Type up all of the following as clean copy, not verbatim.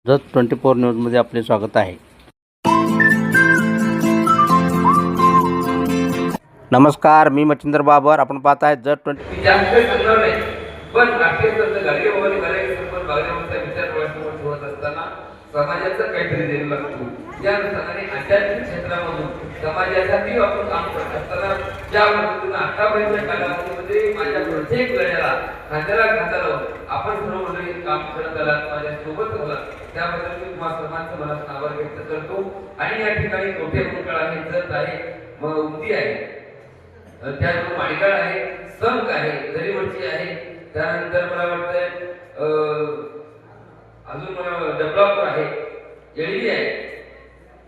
जत 24 न्यूजमध्ये आपले स्वागत आहे. नमस्कार, मी मच्छिंद्र बाबर. आपण पाहत आहे जत 24. जास्त संदर्भ नाही, पण राष्ट्रीय संत गाडगे बाबांनी गाडगे सरपंच बागडेवाडीचा विचार डोळ्यासमोर ठेवत असताना समाजाचं काहीतरी देणं लागतो. या अनुषंगाने आध्यात्मिक क्षेत्रामधून समाजासाठी आपण काम करत असताना ज्या पद्धतीनं आतापर्यंतच्या कालावधीमध्ये माझ्या प्रत्येक लढ्याला खांद्याला खांदा लावून आपण सर्व मंडळी काम करत आलात, माझ्या सोबत आलात, त्याबद्दल मी तुम्हा सर्वांचं मनात आभार व्यक्त करतो. आणि या ठिकाणी मोठे मंडळ आहे, जत आहे, उमदी आहे, त्यानंतर माळीगाळ आहे, संक आहे, दरीवडची आहे, त्यानंतर मला वाटतंय अजून मला डबलापूर आहे, येळवी आहे.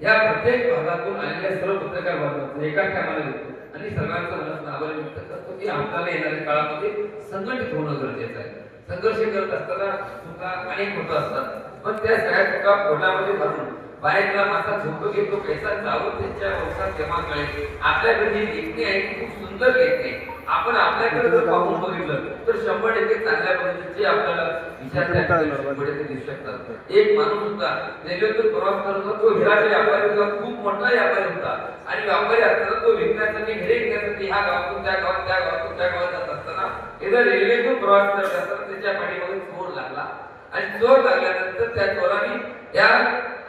या प्रत्येक भागातून आलेल्या सर्व पत्रकार बांधवांना एका ठिकाणी देतो आणि सर्वांचं मनात आभार व्यक्त करतो की आपल्याला येणाऱ्या काळामध्ये संघटित होणं गरजेचं आहे. संघर्ष करत असताना चुका अनेक होत असतात, पण त्या सगळ्या चुका पोटामध्ये भरून बाहेरला मासा झोप घेतो, पैसा जाऊन त्यांच्या वंशात जमा कळेल. आपल्याकडे जी लेखणी आहे ती खूप सुंदर लेखणी आहे. आपण आपल्याकडे जर पाहून बघितलं तर 100% चांगल्या पद्धतीचे आपल्याला विचार दिसू शकतात. एक माणूस होता, रेल्वेतून प्रवास करत होता, तो हिराचा व्यापारी होता, खूप मोठा व्यापारी होता. आणि व्यापारी असताना तो विकण्यासाठी घरे घेण्यासाठी ह्या गावातून त्या गावात, त्या गावातून त्या गावात जात असताना एकदा रेल्वेतून प्रवास करत असताना त्याच्या पाठीमागे चोर लागला. आणि चोर लागल्यानंतर त्या चोराने त्या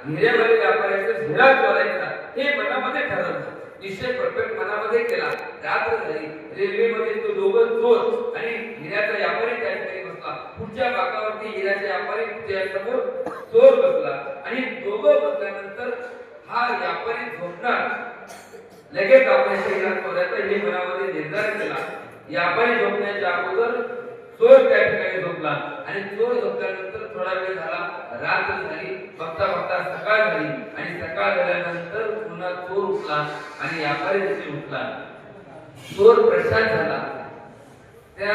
हिऱ्यामध्ये व्यापाऱ्याचा हिरा चोरायचा हे मनामध्ये ठरवलं, निश्चय परफेक्ट मनामध्ये केला. रात्र झाली, रेल्वेमध्ये तो दोघं चोर आणि हिऱ्याचा व्यापारी त्या ठिकाणी बसला. पुढच्या बाकावरती हिऱ्याचा व्यापारी त्यासमोर चोर बसला आणि दोघं बसल्यानंतर हा व्यापारी झोपणार, लगेच आपण हिरा चोरायचा हे मनामध्ये निर्धार केला. व्यापारी झोपण्याच्या अगोदर चोर त्या ठिकाणी झोपला आणि चोर झोपल्यानंतर थोडा वेळ झाला, रात्र झाली, बघता बघता सकाळ झाली आणि सकाळ झाल्यानंतर पुन्हा चोर उठला आणि व्यापारी देखील उठला. चोर प्रशांत झाला. त्या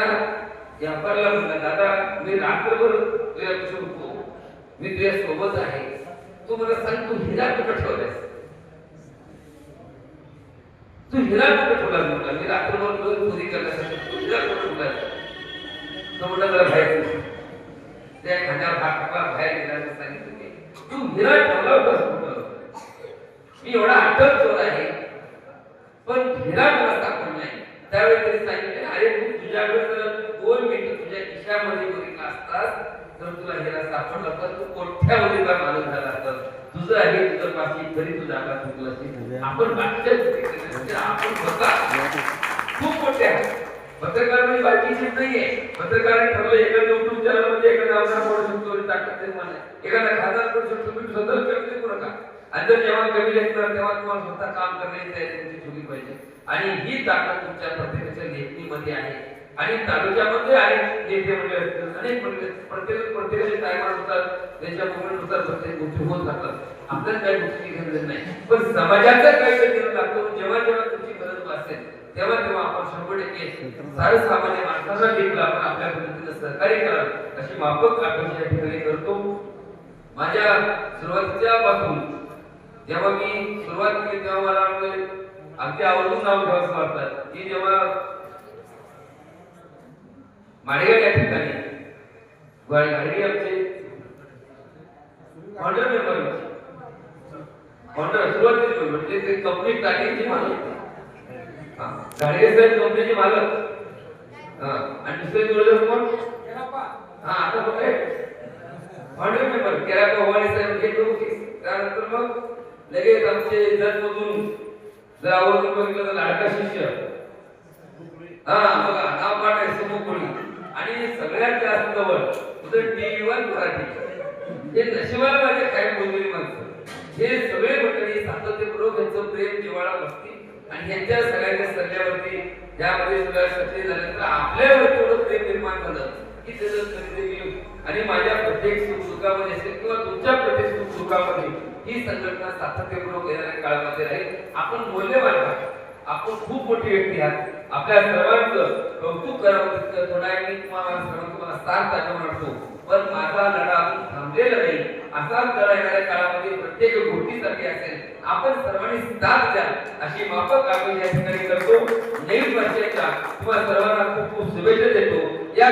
व्यापाऱ्याला म्हणला, दादा मी रात्रभर तुझ्यापाशी होतो, मी तुझ्या सोबत आहे, तू मला सांग तू हिरा कुठं ठेवलास? तू हिरा कुठं ठेवलास? म्हटला मी रात्रभर चोरी करण्यासाठी तू हिरा कुठं ठेवलास? तो म्हटलं जरा बाहेर त्या खांद्यावर हात टाकला, बाहेर गेल्याचं सांगितलं की तू हिरा ठेवला होतास कुठं? मी एवढा अटक चोर आहे पण हिरा मला सापडला नाही. त्यावेळी त्यांनी सांगितले, अरे तू तुझ्याकडे जर 2 मिनिटं तुझ्या खिशामध्ये बघितला असतास तर तुला हिरा सापडला असता, तू कोठ्यावधीचा मालक झाला असता. तुझं आहे तुझं पाशी तरी तू जागा चुकला असती. आपण बाकीच्या आपण बघा खूप मोठे आहे. पत्रकार म्हणजे बाकीची नाहीये. पत्रकारांनी ठरलं एखाद्या युट्यूब चॅनल मध्ये एखादा आमदार पडू शकतो, टाकत नाही मला, एखादा खासदार पडू शकतो, तुम्ही स्वतः करत करू नका. आणि जर जेव्हा कमी लेखणार तेव्हा तुम्हाला स्वतः काम करण्याची तयारी तुमची ठेवली पाहिजे. आणि ही ताकद तुमच्या प्रत्येकाच्या लेखणीमध्ये आहे. आणि तालुक्यामध्ये अनेक नेते मंडळी असतील, अनेक मंडळी प्रत्येकाचे टायमानुसार त्यांच्या मोमेंटनुसार प्रत्येक गोष्टी होत राहतात. आपल्याला काही गोष्टी गरज नाही, पण समाजाचं काही गरज लागतो. जेव्हा जेव्हा तुमची गरज भासेल तेव्हा तेव्हा आपण 100% सर्वसामान्य माणसाला देखील आपण आपल्या पद्धतीने सहकार्य करावे अशी माफक अपेक्षा या ठिकाणी करतो. माझ्या सुरुवातीच्या पासून जेव्हा मी सुरुवात केली तेव्हा मला वाटतं अगदी आवर्जून नाव ठेवायचं वाटतं की जेव्हा माळेगाव या ठिकाणी गाडी आमचे ऑर्डर मेंबर ऑर्डर सुरुवातीचे म्हणजे ते कंपनी स्टार्टिंगची मालक गाडगे साहेब कंपनीचे मालक आणि दुसरे जोडले कोण? आता बघ ऑर्डर मेंबर केरापा वाणी साहेब हे लोक. त्यानंतर मग लगेच आमचे जतमधून जर आवर्जून बघितलं तर लाडका शिष्य बघा नाव पाठ आहे समोकोळी. आणि सगळ्यात जास्त जवळ तुझं TV1 मराठी हे नशिबाला माझे काय बोललेली माणसं हे सगळे मंडळी सातत्यपूर्वक यांचं प्रेम जिव्हाळा बसती आणि यांच्या सगळ्यांच्या सल्ल्यावरती यामध्ये सगळ्या सत्य झाल्यानंतर आपल्यावरती एवढं प्रेम निर्माण झालं की त्याचं कधीतरी आणि माझ्या प्रत्येक सुखदुःखामध्ये असेल किंवा तुमच्या प्रत्येक सुखदुःखामध्ये ही संघटना सातत्यपूर्वक येणाऱ्या काळामध्ये राहील. आपण मूल्यवान आहात, आपण खूप मोठी व्यक्ती आहात. आपल्या सर्वांचं कौतुक करावं तितकं थोडा मी तुम्हाला साथ दाखवून म्हणतो, पण माझा लढा अजून थांबलेला नाही. असाच लढा येणाऱ्या काळामध्ये प्रत्येक गोष्टीसाठी असेल. आपण सर्वांनी साथ द्या अशी माफक आपण या ठिकाणी करतो. नवीन वर्षाच्या तुम्हाला सर्वांना खूप खूप शुभेच्छा देतो. या